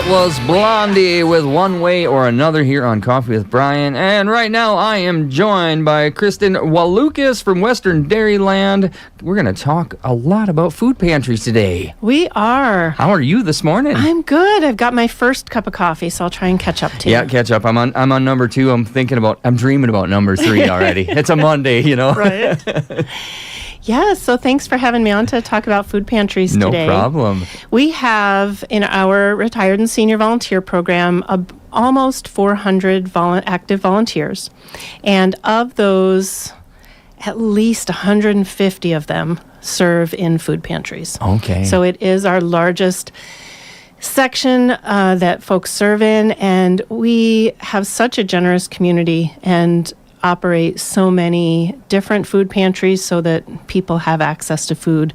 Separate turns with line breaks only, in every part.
Was Blondie with One Way or Another here on Coffee with Brian. And right now I am joined by Kristin Walukas from Western Dairyland. We're going to talk a lot about food pantries today.
We are.
How are you this morning?
I'm good. I've got my first cup of coffee, so I'll try and catch up to you.
Yeah, catch up. I'm on number 2. I'm dreaming about number 3 already. It's a Monday, you know.
Right. Yeah, so thanks for having me on to talk about food pantries today.
No problem.
We have in our retired and senior volunteer program almost 400 active volunteers. And of those, at least 150 of them serve in food pantries.
Okay.
So it is our largest section that folks serve in, and we have such a generous community and operate so many different food pantries so that people have access to food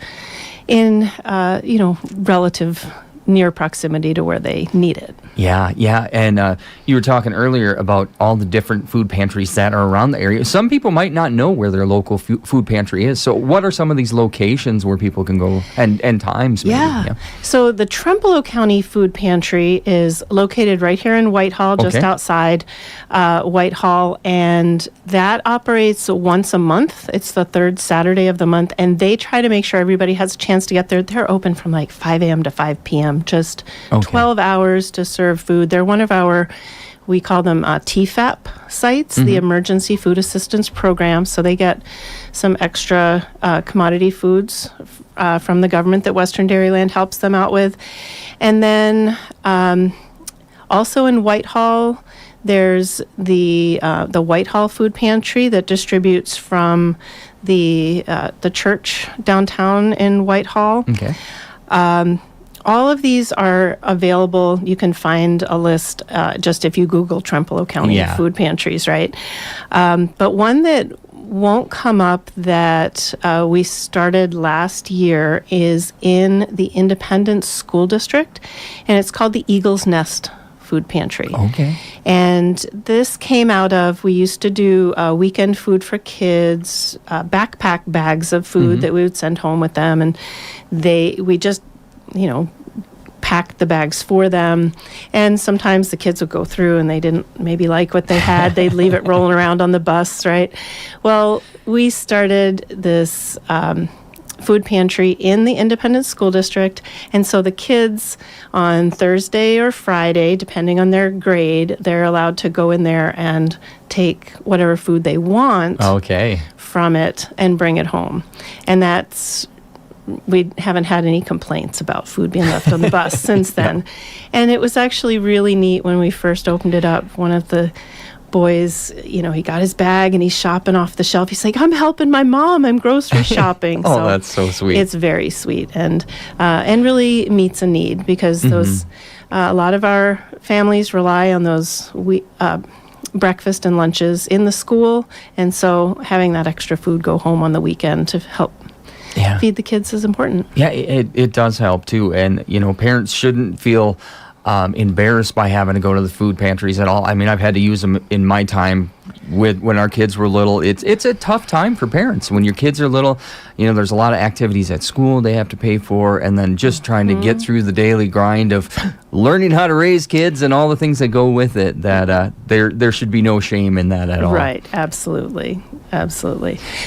in, relative near proximity to where they need it.
Yeah. And you were talking earlier about all the different food pantries that are around the area. Some people might not know where their local food pantry is. So what are some of these locations where people can go and times maybe?
Yeah. So the Trempealeau County Food Pantry is located right here in Whitehall, just outside Whitehall. And that operates once a month. It's the third Saturday of the month. And they try to make sure everybody has a chance to get there. They're open from like 5 a.m. to 5 p.m., just 12 hours to serve food. They're one of our, we call them TFAP sites, the Emergency Food Assistance Program. So they get some extra commodity foods from the government that Western Dairyland helps them out with. And then also in Whitehall, there's the Whitehall Food Pantry that distributes from the church downtown in Whitehall.
Okay.
All of these are available. You can find a list just if you Google Trempealeau County food pantries, right? But one that won't come up that we started last year is in the Independent School District, and it's called the Eagle's Nest Food Pantry.
Okay.
And this came out of, we used to do weekend food for kids, backpack bags of food that we would send home with them, and we just packed the bags for them. And sometimes the kids would go through and they didn't maybe like what they had. They'd leave it rolling around on the bus, right? Well, we started this food pantry in the Independent School District. And so the kids on Thursday or Friday, depending on their grade, they're allowed to go in there and take whatever food they want from it and bring it home. And we haven't had any complaints about food being left on the bus since then. No. And it was actually really neat when we first opened it up. One of the boys, he got his bag and he's shopping off the shelf. He's like, I'm helping my mom. I'm grocery shopping.
So that's so sweet.
It's very sweet and really meets a need because those a lot of our families rely on those breakfast and lunches in the school. And so having that extra food go home on the weekend to help feed the kids is important. Yeah,
it does help too. And, parents shouldn't feel embarrassed by having to go to the food pantries at all. I mean, I've had to use them in my time when our kids were little. It's a tough time for parents. When your kids are little, there's a lot of activities at school they have to pay for, and then just trying to get through the daily grind of learning how to raise kids and all the things that go with it, that there should be no shame in that at all.
Right, absolutely.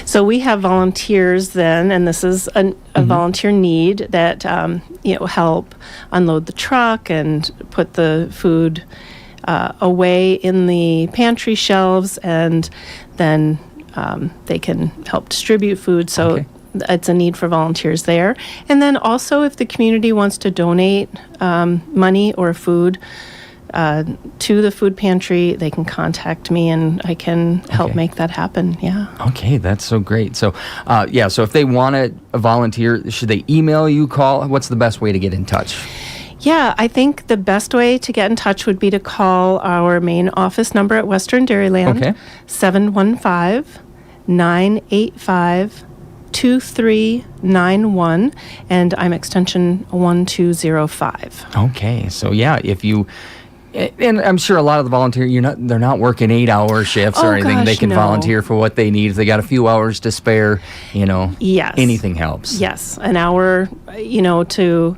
So we have volunteers then, and this is a volunteer need that help unload the truck and put the food away in the pantry shelves, and then they can help distribute food. So it's a need for volunteers there. And then also if the community wants to donate money or food to the food pantry, they can contact me and I can help make that happen. Yeah.
Okay, that's so great. So, so if they want to volunteer, should they email you, call? What's the best way to get in touch?
Yeah, I think the best way to get in touch would be to call our main office number at Western Dairyland, 715-985-2391, and I'm extension 1205.
Okay, so if you... And I'm sure a lot of the volunteers, they're not working 8-hour shifts or anything.
Gosh,
they can volunteer for what they need. If they got a few hours to spare,
Yes.
anything helps.
Yes, an hour, to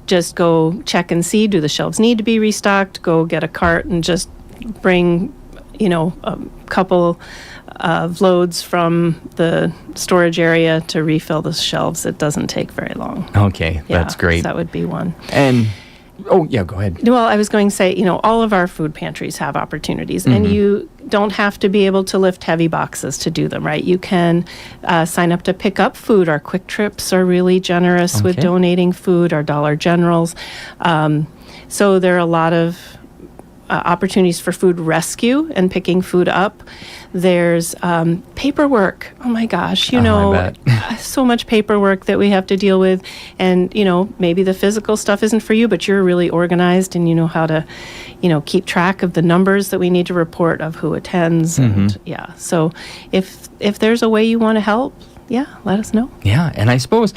just go check and see, do the shelves need to be restocked, go get a cart and just bring, a couple of loads from the storage area to refill the shelves. It doesn't take very long.
Okay, that's great.
That would be one.
And, oh, yeah, go ahead.
Well, I was going to say, all of our food pantries have opportunities, and you don't have to be able to lift heavy boxes to do them, right? You can sign up to pick up food. Our Quick Trips are really generous with donating food, our Dollar Generals. So there are a lot of opportunities for food rescue and picking food up. There's paperwork. Oh my gosh,
I bet.
so much paperwork that we have to deal with. And, maybe the physical stuff isn't for you, but you're really organized and you know how to, keep track of the numbers that we need to report of who attends. And so if there's a way you want to help, let us know.
Yeah, and I suppose,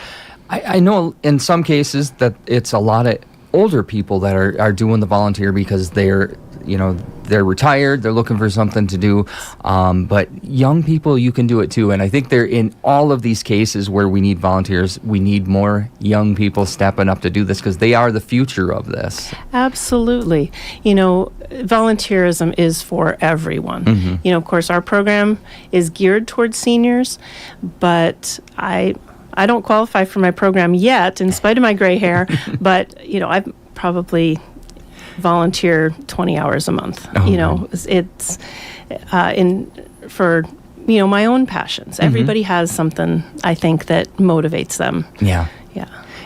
I know in some cases that it's a lot of older people that are doing the volunteer because they're retired, they're looking for something to do, but young people, you can do it too. And I think they're in all of these cases where we need volunteers, we need more young people stepping up to do this because they are the future of this.
Absolutely. Volunteerism is for everyone. Of course, our program is geared towards seniors, but I don't qualify for my program yet, in spite of my gray hair, but, I probably volunteer 20 hours a month. It's for my own passions. Everybody has something, I think, that motivates them.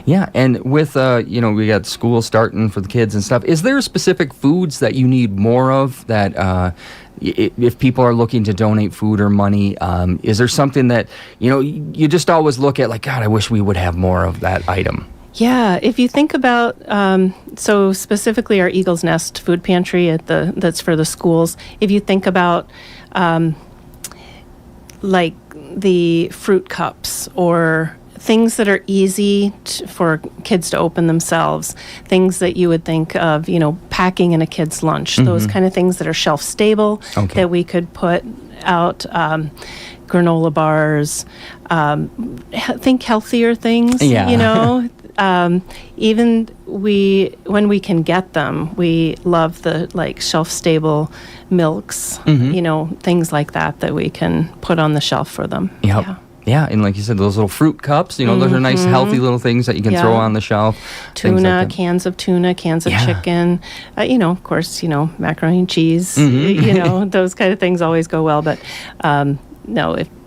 Yeah, and with, we got school starting for the kids and stuff. Is there specific foods that you need more of that, if people are looking to donate food or money, is there something that, you just always look at like, God, I wish we would have more of that item?
Yeah, if you think about, so specifically our Eagle's Nest food pantry that's for the schools, if you think about like the fruit cups or things that are easy for kids to open themselves, things that you would think of, packing in a kid's lunch, those kind of things that are shelf stable that we could put out, granola bars, think healthier things, even when we can get them, we love the shelf stable milks, things like that we can put on the shelf for them.
Yeah, and like you said, those little fruit cups, those are nice, healthy little things that you can throw on the shelf.
Tuna, cans of tuna, cans of chicken, of course, macaroni and cheese, those kind of things always go well. But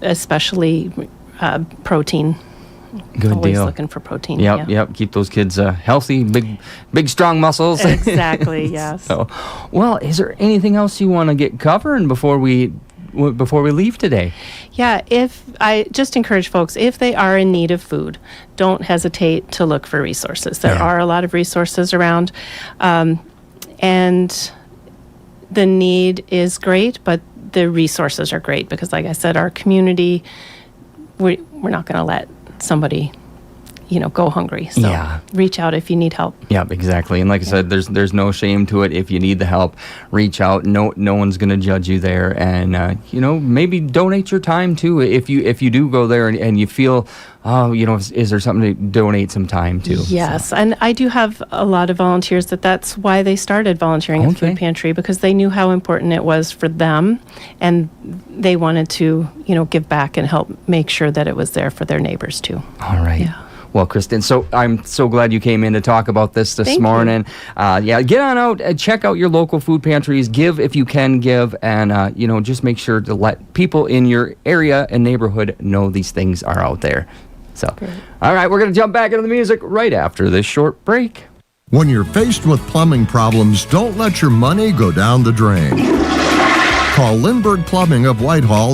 especially protein.
Good
always
deal.
Looking for protein.
Yep. Keep those kids healthy, big, strong muscles.
Exactly, yes.
So, well, is there anything else you want to get covering before we leave today?
Yeah, if I just encourage folks, if they are in need of food, don't hesitate to look for resources. There are a lot of resources around, and the need is great, but the resources are great because, like I said, our community, we're not going to let somebody go hungry. So reach out if you need help.
Yep, exactly. And like I said, there's no shame to it. If you need the help, reach out. No one's going to judge you there. And, maybe donate your time too. If you do go there and you feel, is there something to donate some time to?
Yes. So. And I do have a lot of volunteers that's why they started volunteering at Food Pantry, because they knew how important it was for them. And they wanted to, give back and help make sure that it was there for their neighbors too.
All right.
Yeah.
Well, Kristin, so I'm so glad you came in to talk about this morning. Get on out and check out your local food pantries. Give if you can give, and just make sure to let people in your area and neighborhood know these things are out there. So, great. All right, we're going to jump back into the music right after this short break.
When you're faced with plumbing problems, don't let your money go down the drain. Call Lindbergh Plumbing of Whitehall